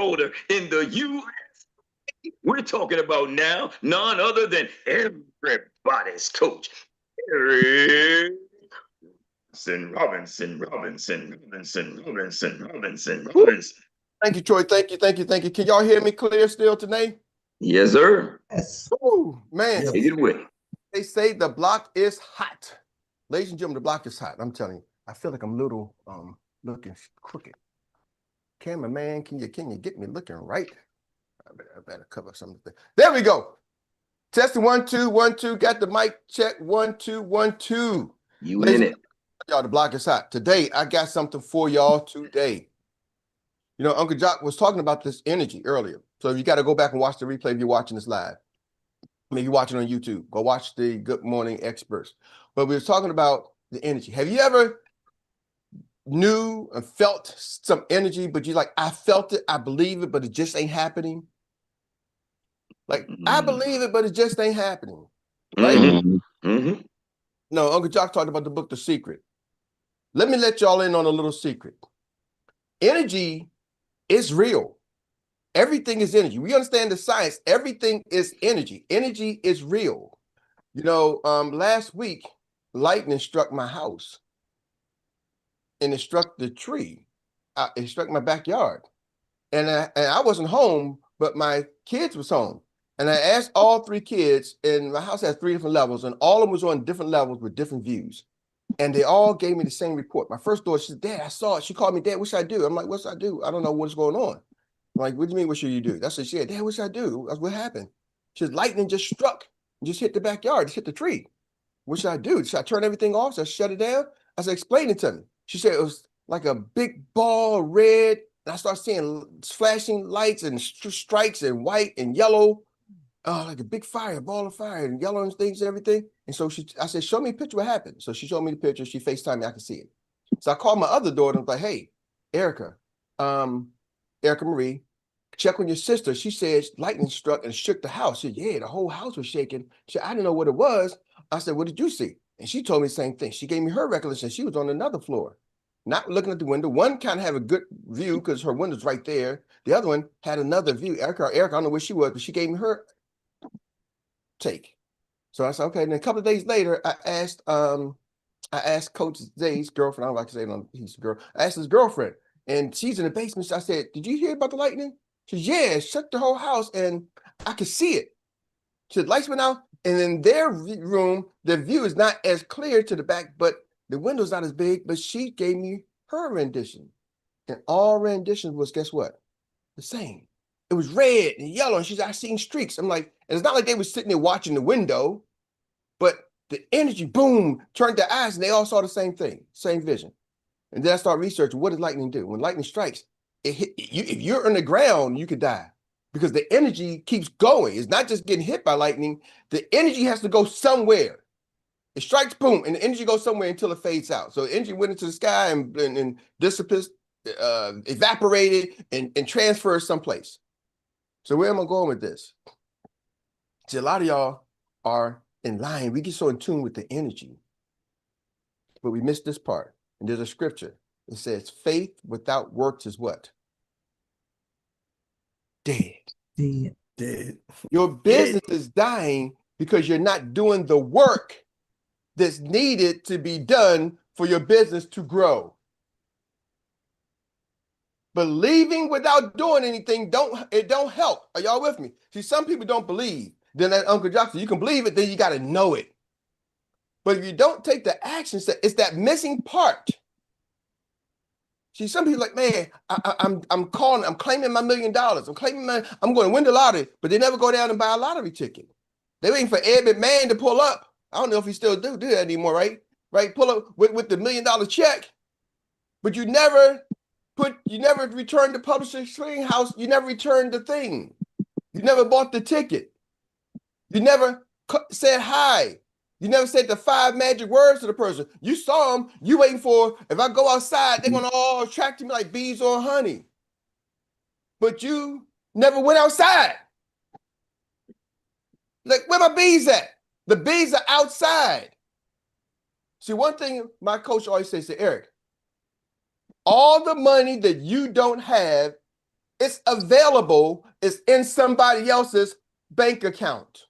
holder in the U.S. We're talking about now none other than everybody's coach, Erik Robinson. Thank you, Troy. Thank you. Can y'all hear me clear still today? Yes, sir. Yes. Ooh, man. Take it away. They say the block is hot. Ladies and gentlemen, the block is hot. I'm telling you, I feel like I'm a little looking crooked. Cameraman, can you get me looking right? I better cover something. There we go. Testing 1 2 1 2. Got the mic check 1 2 1 2. You in it? Y'all, the block is hot. Today, I got something for y'all today. You know, Uncle Jock was talking about this energy earlier. So you got to go back and watch the replay if you're watching this live. Maybe you're watching on YouTube. Go watch the Good Morning Experts. But we were talking about the energy. Have you ever knew and felt some energy, but you're like, I felt it, I believe it, but it just ain't happening? Like, I believe it, but it just ain't happening. Right? Mm-hmm. No, Uncle Jock talked about the book, The Secret. Let me let y'all in on a little secret. Energy is real. Everything is energy. We understand the science. Everything is energy. Energy is real. You know, last week, lightning struck my house. And it struck the tree. It struck my backyard. And I wasn't home, but my kids was home. And I asked all 3 kids, and my house has 3 different levels, and all of them was on different levels with different views. And they all gave me the same report. My first daughter, she said, Dad, I saw it. She called me, Dad, what should I do? I'm like, what should I do? I don't know what's going on. I'm like, what do you mean, what should you do? That's what she said. Dad, what should I do? What happened? She said, lightning just struck, just hit the backyard, just hit the tree. What should I do? Should I turn everything off? Should I shut it down? I said, explain it to me. She said it was like a big ball of red. And I started seeing flashing lights and strikes and white and yellow. Like a big fire, ball of fire and yellow and things and everything. And so I said, show me a picture what happened. So she showed me the picture. She FaceTimed me, I could see it. So I called my other daughter and was like, hey, Erica Marie, check on your sister. She said lightning struck and shook the house. She said, yeah, the whole house was shaking. She said, I didn't know what it was. I said, what did you see? And she told me the same thing. She gave me her recollection. She was on another floor, not looking at the window. One kind of had a good view because her window's right there. The other one had another view. Erica, I don't know where she was, but she gave me her take. So I said, okay. And then a couple of days later, I asked Coach Zay's girlfriend. I don't like to say it, he's a girl. I asked his girlfriend, and she's in the basement. So I said, did you hear about the lightning? She said, yeah, it shook the whole house, and I could see it. She said, lights went out, and in their room, the view is not as clear to the back, but the window's not as big. But she gave me her rendition, and all renditions was, guess what? The same. It was red and yellow, and she said, I seen streaks. I'm like, and it's not like they were sitting there watching the window, but the energy, boom, turned their eyes, and they all saw the same thing, same vision. And then I started researching, what does lightning do? When lightning strikes, it hit you. If you're on the ground, you could die because the energy keeps going. It's not just getting hit by lightning. The energy has to go somewhere. It strikes, boom, and the energy goes somewhere until it fades out. So the energy went into the sky and dissipates, evaporated, and transfers someplace. So where am I going with this? See, a lot of y'all are in line. We get so in tune with the energy, but we miss this part. And there's a scripture. It says, faith without works is what? Dead. Dead. Your business is dying because you're not doing the work that's needed to be done for your business to grow. Believing without doing anything don't help. Are y'all with me? See, some people don't believe. Then that Uncle Johnson, you can believe it, then you got to know it. But if you don't take the action step, it's that missing part. See, some people are like, man, I'm claiming my $1 million. I'm going to win the lottery, but they never go down and buy a lottery ticket. They're waiting for Ed McMahon to pull up. I don't know if he still do that anymore, right? Right, pull up with the $1 million check, but you never returned the publishing house. You never returned the thing. You never bought the ticket. You never said hi. You never said the 5 magic words to the person. You saw them. You waiting for, if I go outside, they're going to all attract me like bees or honey. But you never went outside. Like, where my bees at? The bees are outside. See, one thing my coach always says to Eric, all the money that you don't have It's available. It's in somebody else's bank account.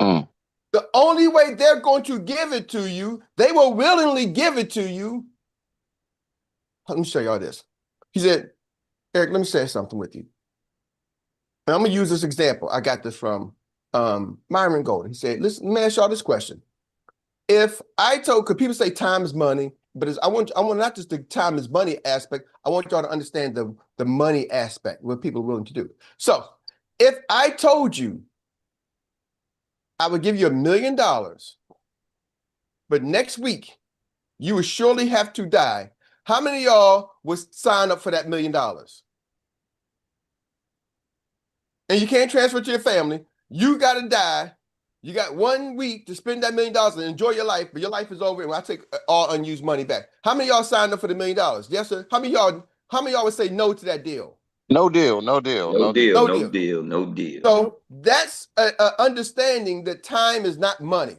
Mm. The only way they're going to give it to you, they will willingly give it to you. Let me show y'all this. He said, Eric, let me share something with you. And I'm going to use this example. I got this from Myron Golden. He said, listen, let me ask y'all this question. If I told, because people say time is money, but I want not just the time is money aspect. I want y'all to understand the money aspect, what people are willing to do. So if I told you I would give you $1 million, but next week you would surely have to die, how many of y'all would sign up for that $1 million? And you can't transfer it to your family. You got to die. You got 1 week to spend that $1 million and enjoy your life, but your life is over and I take all unused money back. How many of y'all signed up for the $1 million? Yes, sir. How many of y'all would say no to that deal? No deal, no deal, No no deal. deal, No no deal. deal, no deal. So that's a understanding that time is not money.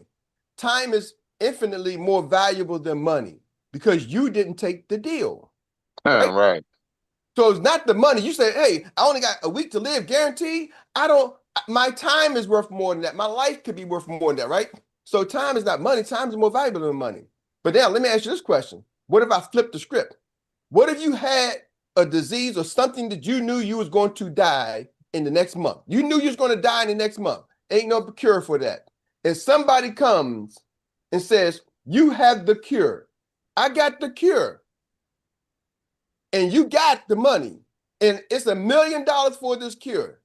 Time is infinitely more valuable than money because you didn't take the deal. Right? Right. So it's not the money. You say, hey, I only got a week to live, guaranteed. My time is worth more than that. My life could be worth more than that, right? So time is not money. Time is more valuable than money. But now let me ask you this question. What if I flip the script? What if you had a disease or something that you knew you was going to die in the next month? You knew you was going to die in the next month. Ain't no cure for that. If somebody comes and says, you have the cure, I got the cure, and you got the money, and it's $1 million for this cure,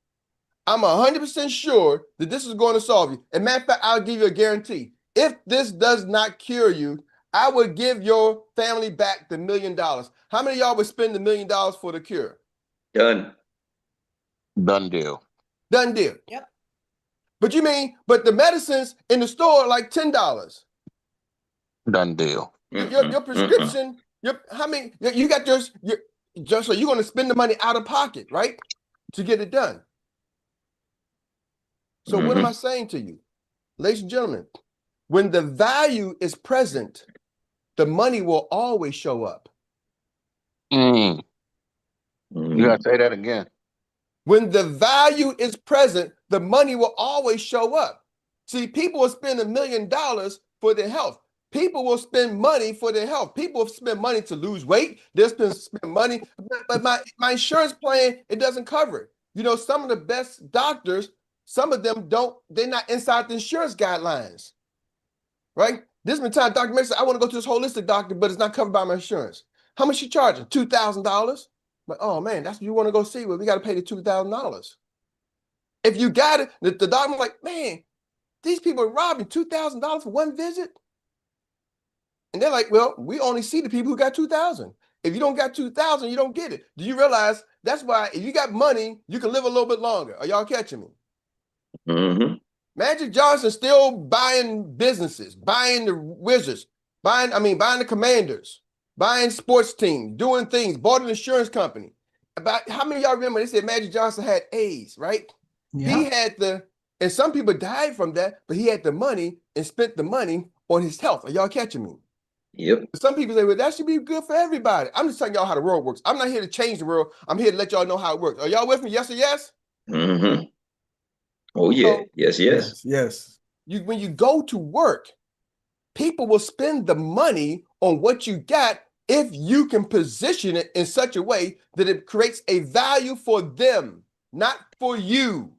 I'm 100% sure that this is going to solve you. And matter of fact, I'll give you a guarantee. If this does not cure you, I would give your family back the $1 million. How many of y'all would spend the $1 million for the cure? Done. Done deal. Done deal. Yep. But the medicines in the store are like $10. Done deal. Your prescription, you got yours, just so you're going to spend the money out of pocket, right? To get it done. So what am I saying to you? Ladies and gentlemen, when the value is present, the money will always show up. You gotta say that again. When the value is present, the money will always show up. See, people will spend $1 million for their health. People will spend money for their health. People will spend money to lose weight. They'll spend money, but my insurance plan, it doesn't cover it. You know, some of the best doctors, some of them they're not inside the insurance guidelines, right? This been time Dr. Mason said, I want to go to this holistic doctor, but it's not covered by my insurance. How much you charging? $2,000? But oh man, that's what you want to go see. Well, we got to pay the $2,000. If you got it, the doctor's like, man, these people are robbing $2,000 for one visit. And they're like, well, we only see the people who got 2,000. If you don't got 2,000, you don't get it. Do you realize that's why if you got money, you can live a little bit longer? Are y'all catching me? Magic Johnson still buying businesses, buying the Wizards, buying the Commanders, buying sports teams, doing things, bought an insurance company. About how many of y'all remember they said Magic Johnson had AIDS, right? Yeah. He had and some people died from that, but he had the money and spent the money on his health. Are y'all catching me? Yep. Some people say, well, that should be good for everybody. I'm just telling y'all how the world works. I'm not here to change the world. I'm here to let y'all know how it works. Are y'all with me? Yes or yes? Oh, yeah. So, Yes. When you go to work, people will spend the money on what you got if you can position it in such a way that it creates a value for them, not for you.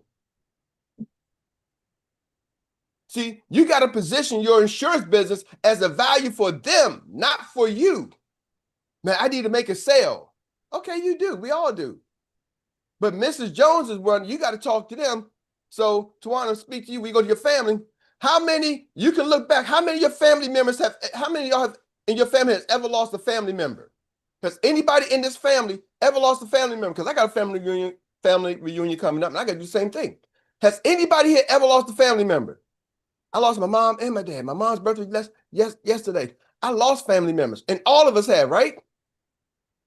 See, you got to position your insurance business as a value for them, not for you. Man, I need to make a sale. Okay, you do. We all do. But Mrs. Jones is one, you got to talk to them. So, Tawana, speak to you. We go to your family. How many, you can look back, how many of your family members how many of y'all in your family has ever lost a family member? Has anybody in this family ever lost a family member? Because I got a family reunion coming up, and I got to do the same thing. Has anybody here ever lost a family member? I lost my mom and my dad. My mom's birthday was yesterday. I lost family members, and all of us have, right?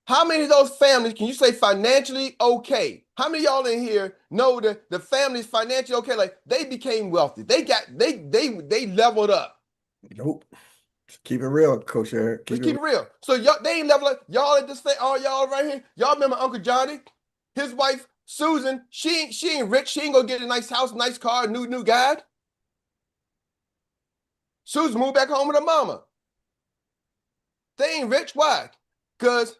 How many of those families can you say financially okay? How many of y'all in here know that the family's financially okay? Like they became wealthy. They leveled up. Nope. Keep it real, Coach Eric. Keep it real. So y'all, they ain't level up. Y'all at this thing, all y'all right here. Y'all remember Uncle Johnny? His wife, Susan, she ain't rich. She ain't gonna get a nice house, nice car, new guy. Susan moved back home with her mama. They ain't rich. Why? Because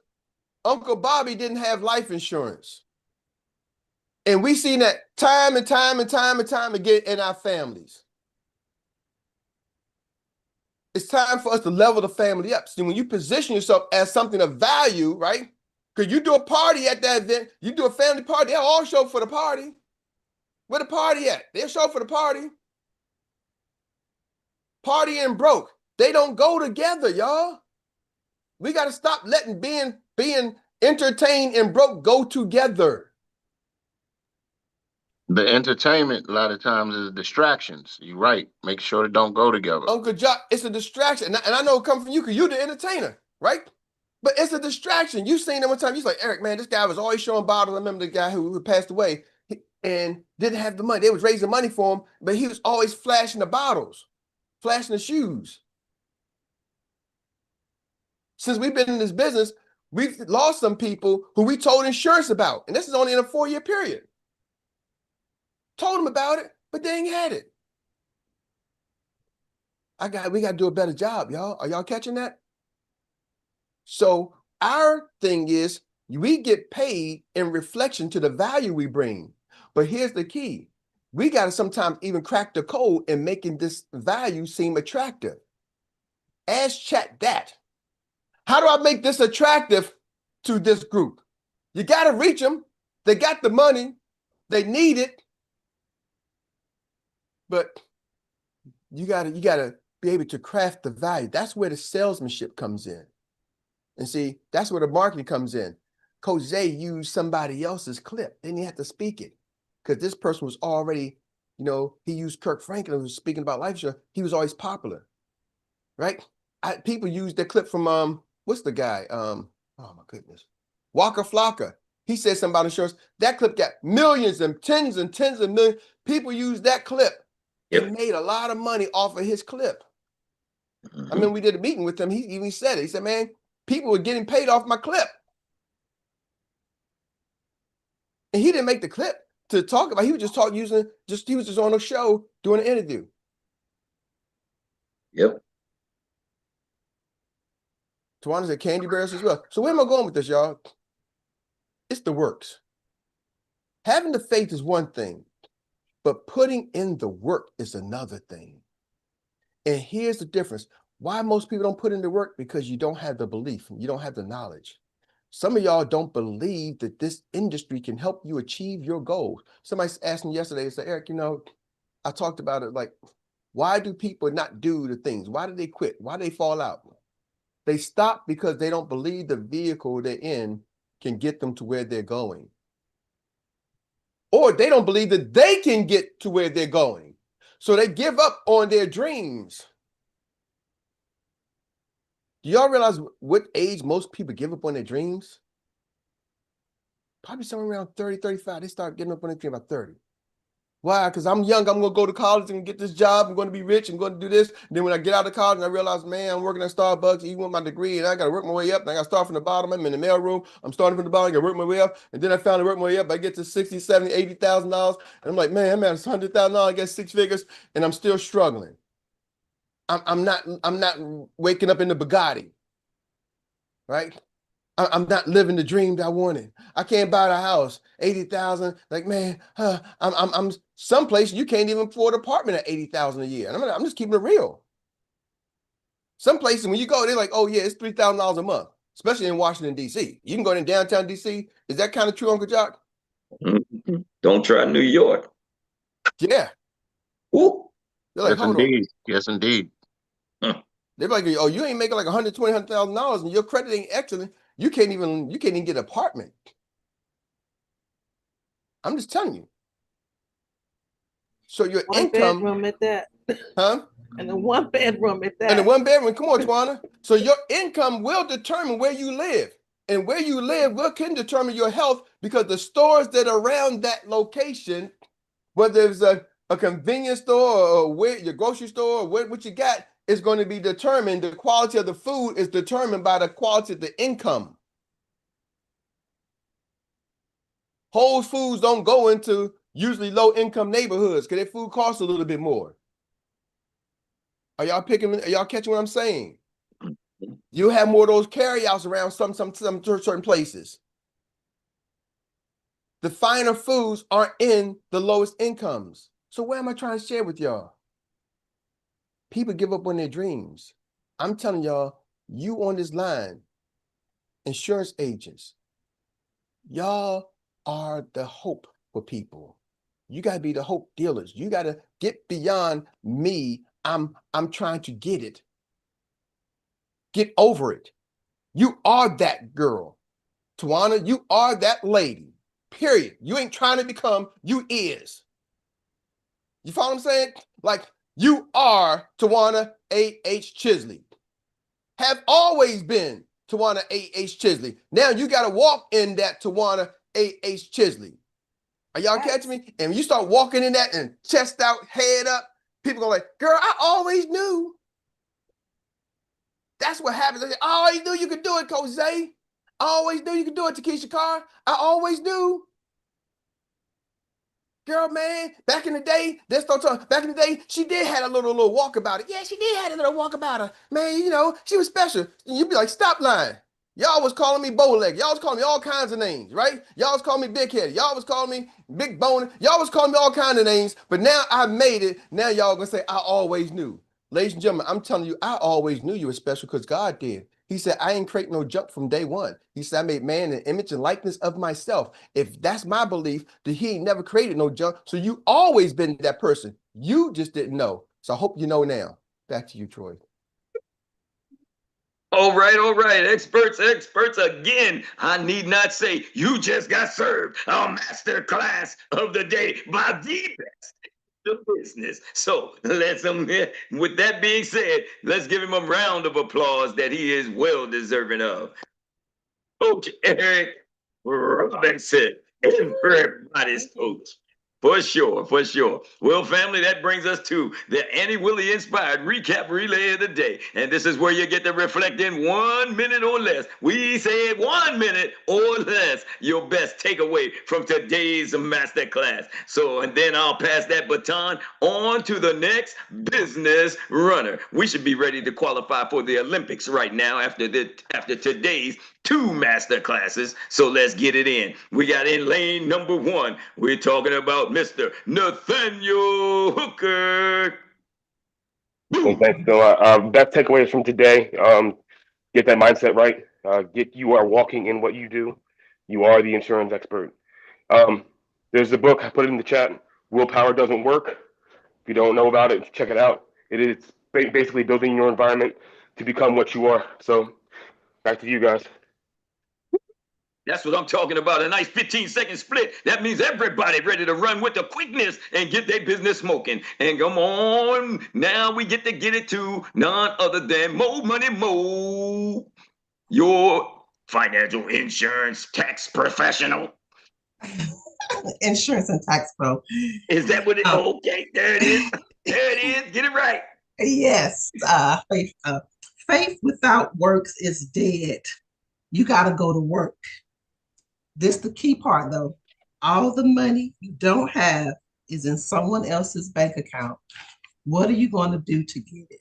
Uncle Bobby didn't have life insurance. And we seen that time and time again in our families. It's time for us to level the family up. See, when you position yourself as something of value, right? Because you do a party at that event, you do a family party, they'll all show up for the party. Where the party at? They'll show up for the party. Party and broke. They don't go together, y'all. We got to stop letting being entertained and broke go together. The entertainment a lot of times is distractions. You're right. Make sure it don't go together. Uncle Jock, it's a distraction. And I know it comes from you because you're the entertainer, right? But it's a distraction. You seen that one time. You like, Eric, man, this guy was always showing bottles. I remember the guy who passed away and didn't have the money. They was raising money for him, but he was always flashing the bottles, flashing the shoes. Since we've been in this business, we've lost some people who we told insurance about. And this is only in a 4-year period. Told them about it, but they ain't had it. We got to do a better job, y'all. Are y'all catching that? So our thing is we get paid in reflection to the value we bring. But here's the key. We got to sometimes even crack the code in making this value seem attractive. Ask chat that. How do I make this attractive to this group? You got to reach them. They got the money. They need it. But you got to be able to craft the value. That's where the salesmanship comes in. And see, that's where the marketing comes in. Coach Zay used somebody else's clip. Then he had to speak it because this person was already, he used Kirk Franklin, who was speaking about life insurance. He was always popular, right? People use that clip from, what's the guy? Oh my goodness. Walker Flocka. He said something about insurance. That clip got millions and tens of millions. People use that clip and made a lot of money off of his clip. I mean, we did a meeting with him. He even said it. He said, man, people were getting paid off my clip. And he didn't make the clip to talk about. He was just he was just on a show doing an interview. Yep. Tawana said candy bears as well. So where am I going with this, y'all? It's the works. Having the faith is one thing, but putting in the work is another thing. And here's the difference. Why most people don't put in the work? Because you don't have the belief. You don't have the knowledge. Some of y'all don't believe that this industry can help you achieve your goals. Somebody asked me yesterday, they said, Eric, I talked about it, like, why do people not do the things? Why do they quit? Why do they fall out? They stop because they don't believe the vehicle they're in can get them to where they're going. Or they don't believe that they can get to where they're going. So they give up on their dreams. Do y'all realize what age most people give up on their dreams? Probably somewhere around 30, 35. They start getting up on their dream about 30. Why? Because I'm young. I'm going to go to college and get this job. I'm going to be rich. I'm going to do this. And then when I get out of college and I realize, man, I'm working at Starbucks, even with my degree, and I got to work my way up. And I got to start from the bottom. I'm in the mail room. I'm starting from the bottom. I got to work my way up. And then I finally work my way up. I get to $60,000, $70,000, $80,000. And I'm like, man, I'm at $100,000. I get 6 figures, and I'm still struggling. I'm not waking up in the Bugatti, right? I'm not living the dream that I wanted. I can't buy the house, 80,000. Like, man, I'm someplace you can't even afford an apartment at 80,000 a year. And I'm just keeping it real. Some places when you go, they're like, oh yeah, it's $3,000 a month, especially in Washington, D.C. You can go in downtown D.C. Is that kind of true, Uncle Jock? Don't try New York. Yeah. Ooh. They're like, Yes, hold indeed. on. Yes, indeed. They're like, oh, you ain't making like $120,000 and your credit ain't excellent. You can't even get an apartment. I'm just telling you. So your income bedroom at that. Huh? And a 1 bedroom at that. And a 1 bedroom. Come on, Tawana. So your income will determine where you live. And where you live can determine your health because the stores that are around that location, whether it's a convenience store or where your grocery store or what you got, is going to be determined. The quality of the food is determined by the quality of the income. Whole Foods don't go into usually low income neighborhoods because their food costs a little bit more. Are y'all catching what I'm saying? You have more of those carryouts around some certain places. The finer foods aren't in the lowest incomes. So what am I trying to share with y'all? People give up on their dreams. I'm telling y'all, you on this line, insurance agents, y'all are the hope for people. You got to be the hope dealers. You got to get beyond me. I'm trying to get it. Get over it. You are that girl. Tawana, you are that lady. Period. You ain't trying to become, you is. You follow what I'm saying? Like, you are Tawana A.H. Chisley. Have always been Tawana A.H. Chisley. Now you got to walk in that Tawana A.H. Chisley. Are y'all catching me? And when you start walking in that and chest out, head up, people go like, girl, I always knew. That's what happens. I always knew you could do it, Coach Zay. I always knew you could do it, Takesha Carr. I always knew. Girl, man, back in the day, back in the day, she did have a little walk about it. Yeah, she did have a little walk about her. Man, you know, she was special. And you'd be like, stop lying. Y'all was calling me bow-legged. Y'all was calling me all kinds of names, right? Y'all was calling me big-headed. Y'all was calling me big bone. Y'all was calling me all kinds of names. But now I made it. Now y'all gonna say, I always knew. Ladies and gentlemen, I'm telling you, I always knew you were special because God did. He said, I ain't create no junk from day one. He said, I made man in the image and likeness of myself. If that's my belief, that he ain't never created no junk. So you always been that person. You just didn't know. So I hope you know now. Back to you, Troy. All right. Experts again. I need not say, you just got served a master class of the day by the best in the business. So with that being said, let's give him a round of applause that he is well deserving of. Coach Erik Robinson, everybody's coach. For sure. Well, family, that brings us to the Annie Willie inspired recap relay of the day. And this is where you get to reflect in 1 minute or less. We said 1 minute or less, your best takeaway from today's masterclass. So, and then I'll pass that baton on to the next business runner. We should be ready to qualify for the Olympics right now after today's 2 master classes. So let's get it in. We got in lane number 1. We're talking about Mr. Nathaniel Hooker. Well, thanks, Bill. Best takeaways from today: get that mindset right. You are walking in what you do. You are the insurance expert. Um, there's the book I put it in the chat. Willpower doesn't work. If you don't know about it, check it out. It is basically building your environment to become what you are. So back to you guys. That's what I'm talking about. A nice 15-second split. That means everybody ready to run with the quickness and get their business smoking. And come on, now we get it to none other than Mo Money Mo, your financial insurance tax professional. Insurance and tax pro. Is that what it? Okay, there it is. There it is. Get it right. Yes. Faith without works is dead. You got to go to work. This the key part, though. All the money you don't have is in someone else's bank account. What are you going to do to get it?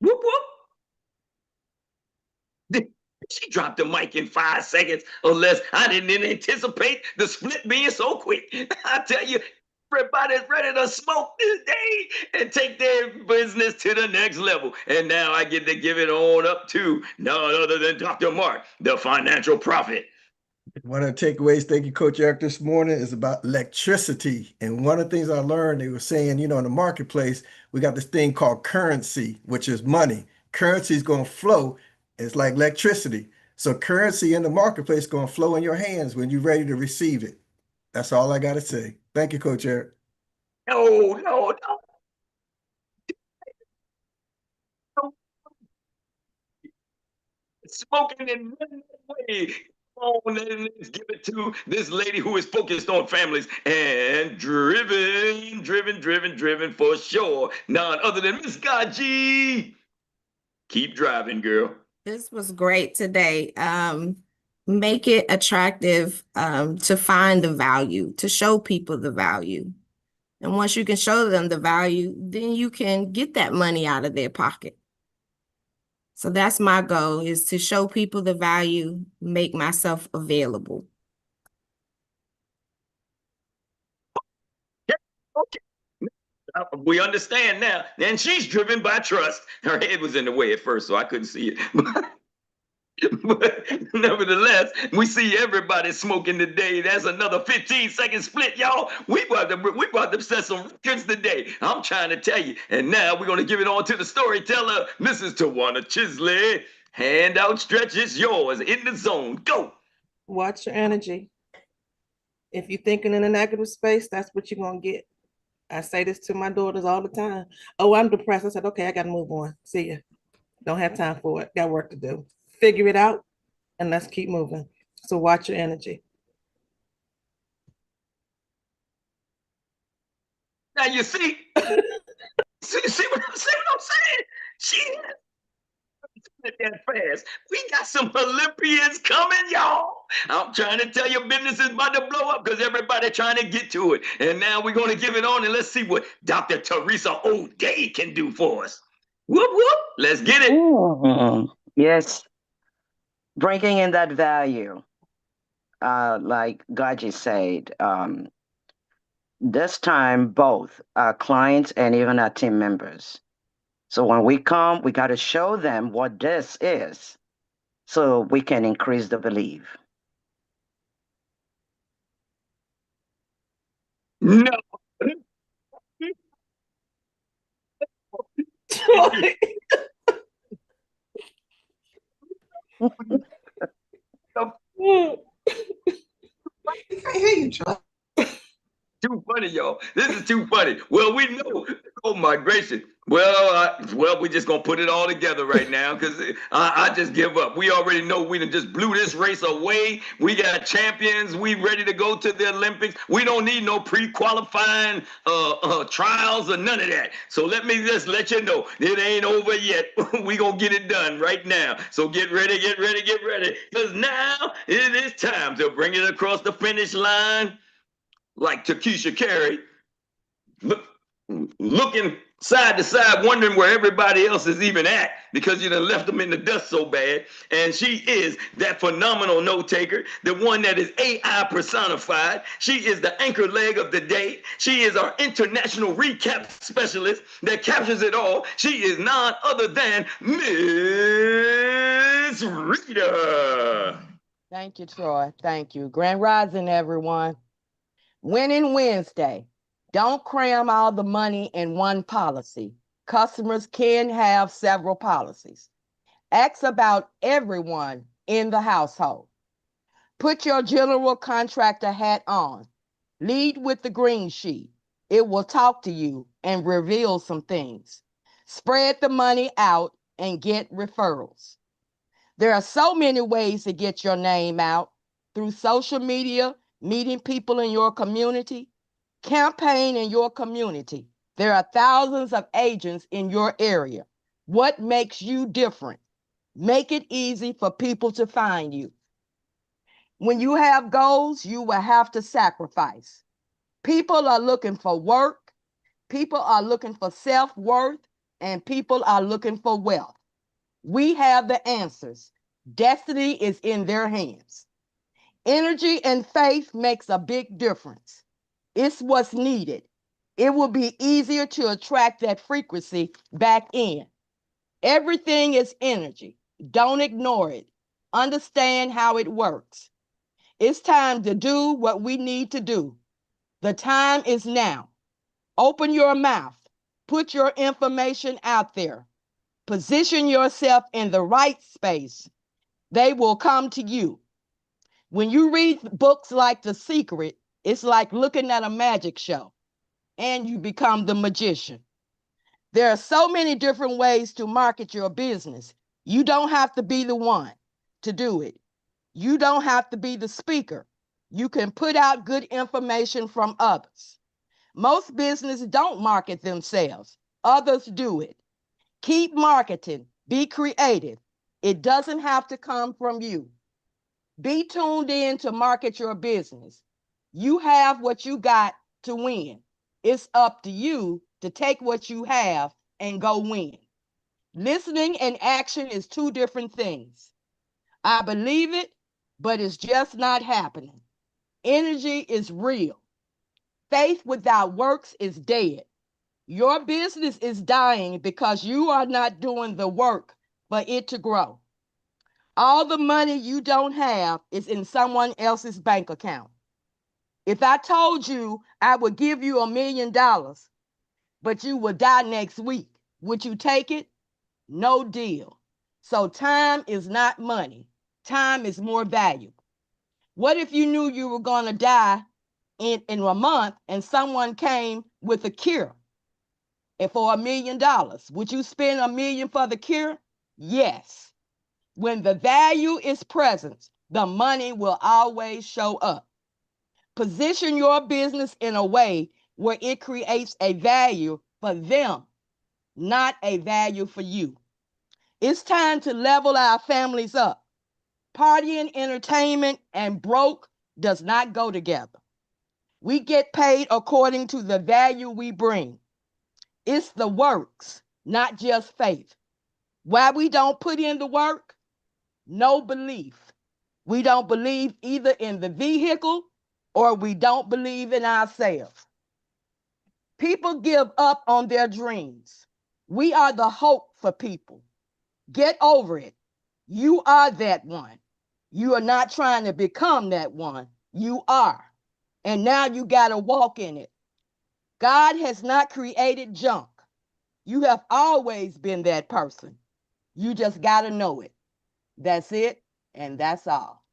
Whoop, whoop. She dropped the mic in 5 seconds or less. I didn't anticipate the split being so quick. I tell you, everybody's ready to smoke this day and take their business to the next level. And now I get to give it on up to none other than Dr. Mark, the financial prophet. One of the takeaways, thank you, Coach Eric, this morning is about electricity. And one of the things I learned, they were saying, in the marketplace, we got this thing called currency, which is money. Currency is going to flow. It's like electricity. So currency in the marketplace is going to flow in your hands when you're ready to receive it. That's all I got to say. Thank you, Coach Eric. No. Smoking in one way. Come on, let's give it to this lady who is focused on families and driven for sure. None other than Miss Gaji. Keep driving, girl. This was great today. Make it attractive to find the value, to show people the value. And once you can show them the value, then you can get that money out of their pocket. So that's my goal, is to show people the value, make myself available. Okay. We understand now. And she's driven by trust. Her head was in the way at first, so I couldn't see it. But nevertheless, we see everybody smoking today. That's another 15-second split, y'all. We about to set some records today. I'm trying to tell you. And now we're gonna give it on to the storyteller, Mrs. Tawana Chisley. Hand outstretched, it's yours. In the zone. Go. Watch your energy. If you're thinking in a negative space, that's what you're gonna get. I say this to my daughters all the time. Oh, I'm depressed. I said, okay, I gotta move on. See ya. Don't have time for it. Got work to do. Figure it out and let's keep moving. So watch your energy. Now you see, see what I'm saying? She that fast. We got some Olympians coming, y'all. I'm trying to tell you, business is about to blow up because everybody trying to get to it. And now we're going to give it on and let's see what Dr. Teresa O'Day can do for us. Whoop, whoop. Let's get it. Yes, bringing in that value, like Gaji said, this time both our clients and even our team members. So when we come, we got to show them what this is so we can increase the belief. No. I hear you, Troy. Too funny, y'all. This is too funny. Well, we know. Oh my gracious. Well, we're just gonna put it all together right now because I just give up. We already know we done just blew this race away. We got champions. We ready to go to the Olympics. We don't need no pre-qualifying trials or none of that. So let me just let you know it ain't over yet. We gonna get it done right now. So get ready, get ready, get ready. Because now it is time to bring it across the finish line. Like Takesha Carey, looking side to side, wondering where everybody else is even at because you done left them in the dust so bad. And she is that phenomenal note taker, the one that is AI personified. She is the anchor leg of the day. She is our international recap specialist that captures it all. She is none other than Miss Rita. Thank you, Troy. Thank you. Grand Rising, everyone. Winning Wednesday. Don't cram all the money in one policy. Customers can have several policies. Ask about everyone in the household. Put your general contractor hat on. Lead with the green sheet. It will talk to you and reveal some things. Spread the money out and get referrals. There are so many ways to get your name out through social media, meeting people in your community, campaign in your community. There are thousands of agents in your area. What makes you different? Make it easy for people to find you. When you have goals, you will have to sacrifice. People are looking for work, people are looking for self-worth, and people are looking for wealth. We have the answers. Destiny is in their hands. Energy and faith makes a big difference. It's what's needed. It will be easier to attract that frequency back in. Everything is energy. Don't ignore it. Understand how it works. It's time to do what we need to do. The time is now. Open your mouth. Put your information out there. Position yourself in the right space. They will come to you. When you read books like The Secret, it's like looking at a magic show and you become the magician. There are so many different ways to market your business. You don't have to be the one to do it. You don't have to be the speaker. You can put out good information from others. Most businesses don't market themselves. Others do it. Keep marketing. Be creative. It doesn't have to come from you. Be tuned in to market your business. You have what you got to win. It's up to you to take what you have and go win. Listening and action is two different things. I believe it, but it's just not happening. Energy is real. Faith without works is dead. Your business is dying because you are not doing the work for it to grow. All the money you don't have is in someone else's bank account. If I told you I would give you $1 million, but you will die next week, would you take it? No deal. So time is not money. Time is more valuable. What if you knew you were going to die in a month and someone came with a cure and for $1 million? Would you spend $1 million for the cure? Yes. When the value is present, the money will always show up. Position your business in a way where it creates a value for them, not a value for you. It's time to level our families up. Partying, entertainment, and broke does not go together. We get paid according to the value we bring. It's the works, not just faith. Why we don't put in the work? No belief. We don't believe either in the vehicle or we don't believe in ourselves. People give up on their dreams. We are the hope for people. Get over it. You are that one. You are not trying to become that one. You are. And now you got to walk in it. God has not created junk. You have always been that person. You just got to know it. That's it, and that's all.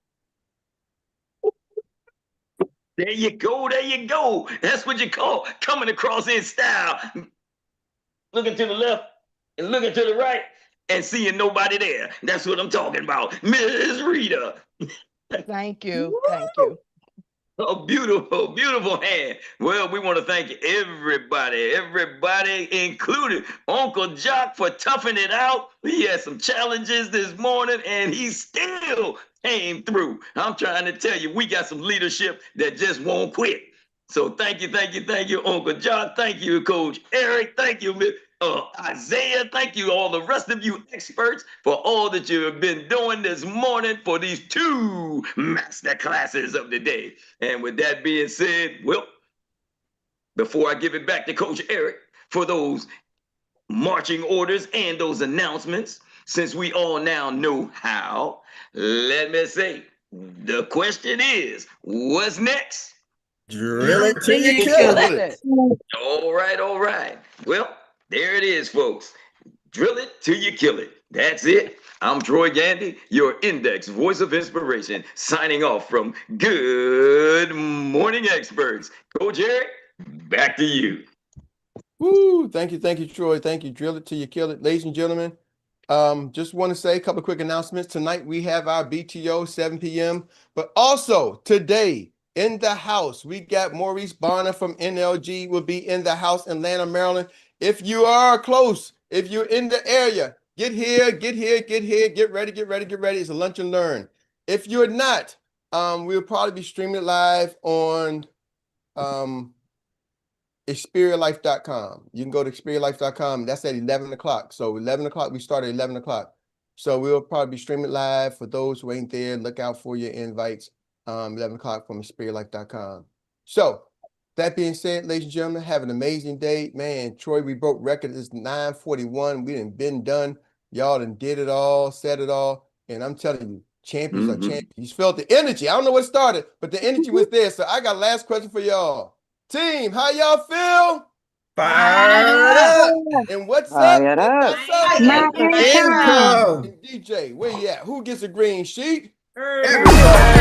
There you go. There you go. That's what you call coming across in style. Looking to the left and looking to the right and seeing nobody there. That's what I'm talking about. Miss Rita. Thank you. Thank you. Oh, beautiful, beautiful hand. Well, we want to thank everybody, including Uncle Jock, for toughing it out. He had some challenges this morning and he still came through. I'm trying to tell you, we got some leadership that just won't quit. So thank you, Uncle Jock. Thank you, Coach Erik. Thank you, Isaiah. Thank you, all the rest of you experts, for all that you have been doing this morning for these 2 master classes of the day. And with that being said, well, before I give it back to Coach Erik for those marching orders and those announcements, since we all now know how, let me say, the question is, what's next? Drill it till you kill it. All right. Well, there it is, folks. Drill it till you kill it. That's it. I'm Troy Gandy, your Index Voice of Inspiration, signing off from Good Morning Experts. Coach Erik, back to you. Woo! Thank you, Troy. Thank you. Drill it till you kill it. Ladies and gentlemen, just want to say a couple of quick announcements. Tonight we have our BTO 7 p.m. But also today in the house, we got Maurice Bonner from NLG will be in the house in Atlanta, Maryland. If you are close, if you're in the area, get here, get ready. It's a lunch and learn. If you're not, we'll probably be streaming it live on experialife.com. You can go to experialife.com. That's at 11 o'clock. So 11 o'clock, we start at 11 o'clock. So we'll probably be streaming live. For those who ain't there, look out for your invites. 11 o'clock from experialife.com. So that being said, ladies and gentlemen, have an amazing day. Man, Troy, we broke record. It's 9:41. We done been done. Y'all done did it all, said it all. And I'm telling you, champions are champions. You felt the energy. I don't know what started, but the energy was there. So I got a last question for y'all. Team, how y'all feel? Fired up. And what's Fired up? up. Income. And DJ, where you at? Who gets a green sheet? Everybody.